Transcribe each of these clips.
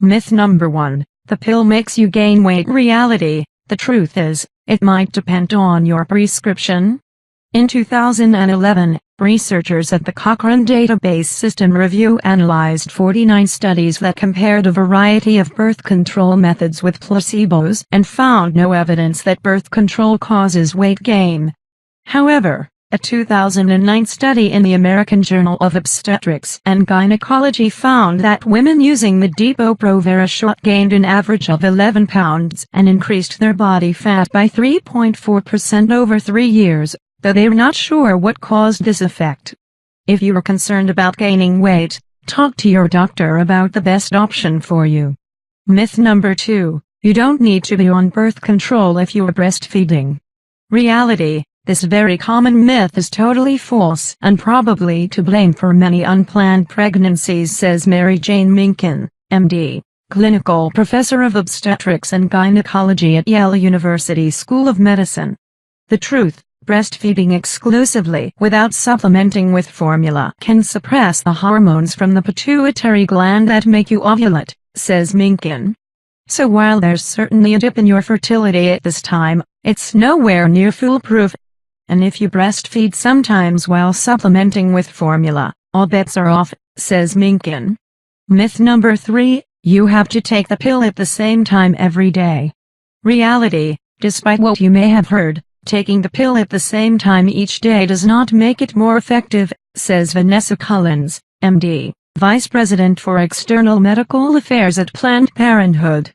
Myth number 1. The pill makes you gain weight. Reality: the truth is, it might depend on your prescription. In 2011, researchers at the Cochrane Database System Review analyzed 49 studies that compared a variety of birth control methods with placebos and found no evidence that birth control causes weight gain. However, a 2009 study in the American Journal of Obstetrics and Gynecology found that women using the Depo-Provera shot gained an average of 11 pounds and increased their body fat by 3.4% over 3 years, though they are not sure what caused this effect. If you are concerned about gaining weight, talk to your doctor about the best option for you. Myth number 2. You don't need to be on birth control if you are breastfeeding. Reality: this very common myth is totally false and probably to blame for many unplanned pregnancies, says Mary Jane Minkin, MD, clinical professor of obstetrics and gynecology at Yale University School of Medicine. The truth: breastfeeding exclusively without supplementing with formula can suppress the hormones from the pituitary gland that make you ovulate, says Minkin. So while there's certainly a dip in your fertility at this time, it's nowhere near foolproof. And if you breastfeed sometimes while supplementing with formula, all bets are off, says Minkin. Myth number 3. You have to take the pill at the same time every day. Reality: despite what you may have heard, taking the pill at the same time each day does not make it more effective, says Vanessa Collins, MD, Vice President for External Medical Affairs at Planned Parenthood.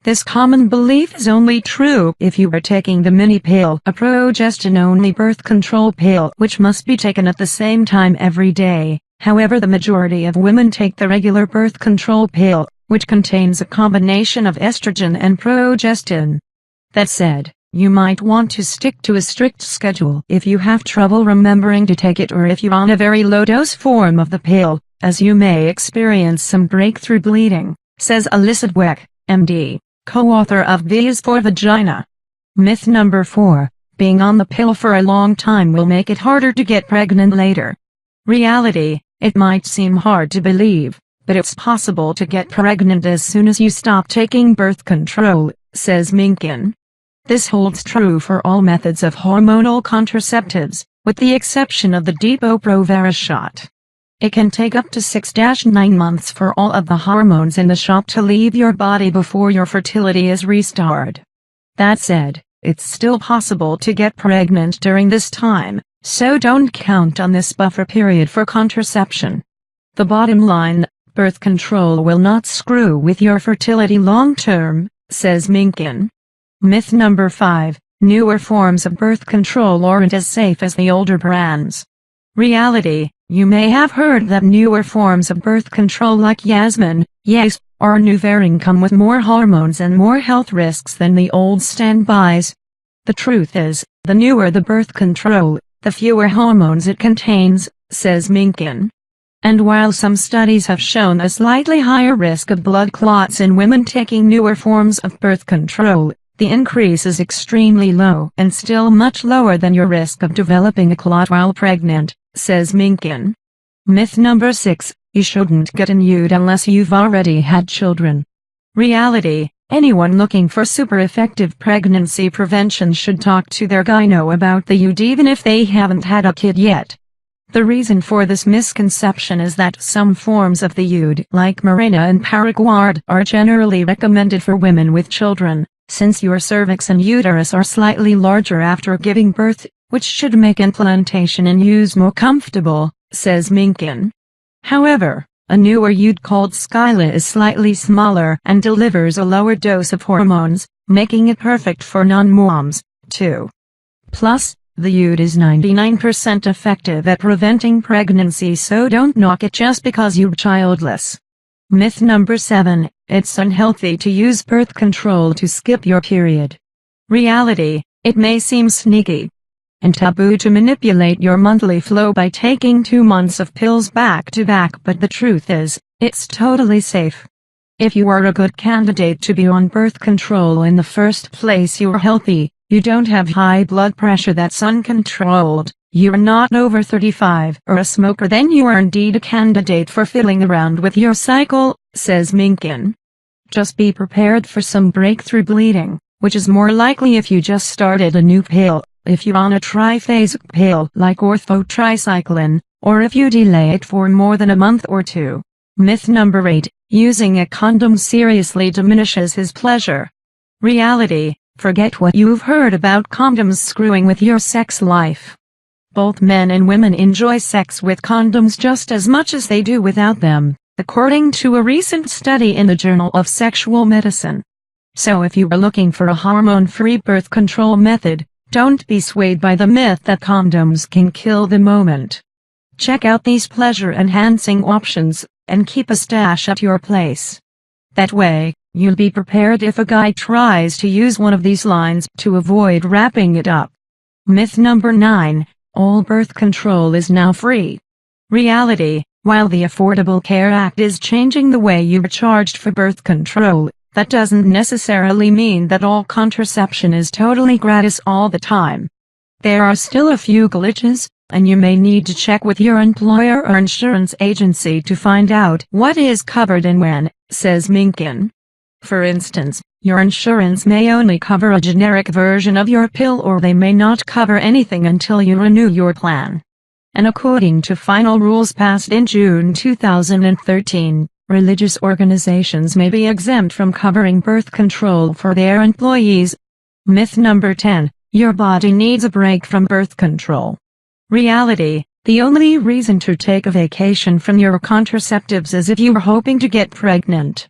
This common belief is only true if you are taking the mini pill, a progestin-only birth control pill which must be taken at the same time every day. However, the majority of women take the regular birth control pill, which contains a combination of estrogen and progestin. That said, you might want to stick to a strict schedule if you have trouble remembering to take it or if you're on a very low-dose form of the pill, as you may experience some breakthrough bleeding, says Alyssa Dweck, MD, co-author of V is for Vagina. Myth number 4. Being on the pill for a long time will make it harder to get pregnant later. Reality: it might seem hard to believe, but it's possible to get pregnant as soon as you stop taking birth control, says Minkin. This holds true for all methods of hormonal contraceptives, with the exception of the Depo-Provera shot. It can take up to 6-9 months for all of the hormones in the shot to leave your body before your fertility is restored. That said, it's still possible to get pregnant during this time, so don't count on this buffer period for contraception. The bottom line: birth control will not screw with your fertility long term, says Minkin. Myth number 5. Newer forms of birth control aren't as safe as the older brands. Reality: you may have heard that newer forms of birth control like Yasmin, Yes, or Nuvaring come with more hormones and more health risks than the old standbys. The truth is, the newer the birth control, the fewer hormones it contains, says Minkin. And while some studies have shown a slightly higher risk of blood clots in women taking newer forms of birth control, the increase is extremely low and still much lower than your risk of developing a clot while pregnant, says Minkin. Myth number 6. You shouldn't get a nude unless you've already had children. Reality: anyone looking for super effective pregnancy prevention should talk to their gyno about the UD even if they haven't had a kid yet. The reason for this misconception is that some forms of the UD, like Mirena and Paraquat, are generally recommended for women with children, since your cervix and uterus are slightly larger after giving birth, which should make implantation and use more comfortable, says Minkin. However, a newer UD called Skyla is slightly smaller and delivers a lower dose of hormones, making it perfect for non-moms, too. Plus, the UD is 99% effective at preventing pregnancy, so don't knock it just because you're childless. Myth number 7. It's unhealthy to use birth control to skip your period. Reality: it may seem sneaky and taboo to manipulate your monthly flow by taking 2 months of pills back to back, but the truth is, it's totally safe. If you are a good candidate to be on birth control in the first place, you're healthy, you don't have high blood pressure that's uncontrolled, you're not over 35 or a smoker, then you are indeed a candidate for fiddling around with your cycle, says Minkin. Just be prepared for some breakthrough bleeding, which is more likely if you just started a new pill, if you're on a triphasic pill like orthotricycline, or if you delay it for more than a month or two. Myth number 8, using a condom seriously diminishes his pleasure. Reality: forget what you've heard about condoms screwing with your sex life. Both men and women enjoy sex with condoms just as much as they do without them, according to a recent study in the Journal of Sexual Medicine. So if you are looking for a hormone-free birth control method, don't be swayed by the myth that condoms can kill the moment. Check out these pleasure-enhancing options, and keep a stash at your place. That way, you'll be prepared if a guy tries to use one of these lines to avoid wrapping it up. Myth number 9, all birth control is now free. Reality: while the Affordable Care Act is changing the way you're charged for birth control, that doesn't necessarily mean that all contraception is totally gratis all the time. There are still a few glitches, and you may need to check with your employer or insurance agency to find out what is covered and when, says Minkin. For instance, your insurance may only cover a generic version of your pill, or they may not cover anything until you renew your plan. And according to final rules passed in June 2013, religious organizations may be exempt from covering birth control for their employees. Myth number 10, your body needs a break from birth control. Reality: the only reason to take a vacation from your contraceptives is if you are hoping to get pregnant.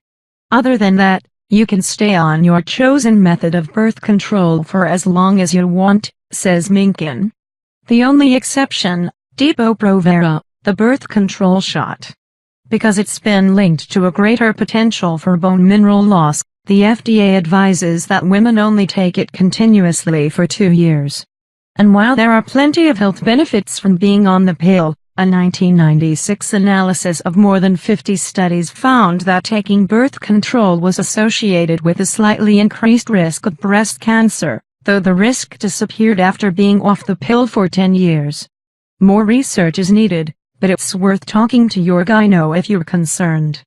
Other than that, you can stay on your chosen method of birth control for as long as you want, says Minkin. The only exception, Depo-Provera, the birth control shot. Because it's been linked to a greater potential for bone mineral loss, the FDA advises that women only take it continuously for 2 years. And while there are plenty of health benefits from being on the pill, a 1996 analysis of more than 50 studies found that taking birth control was associated with a slightly increased risk of breast cancer, though the risk disappeared after being off the pill for 10 years. More research is needed, but it's worth talking to your gyno if you're concerned.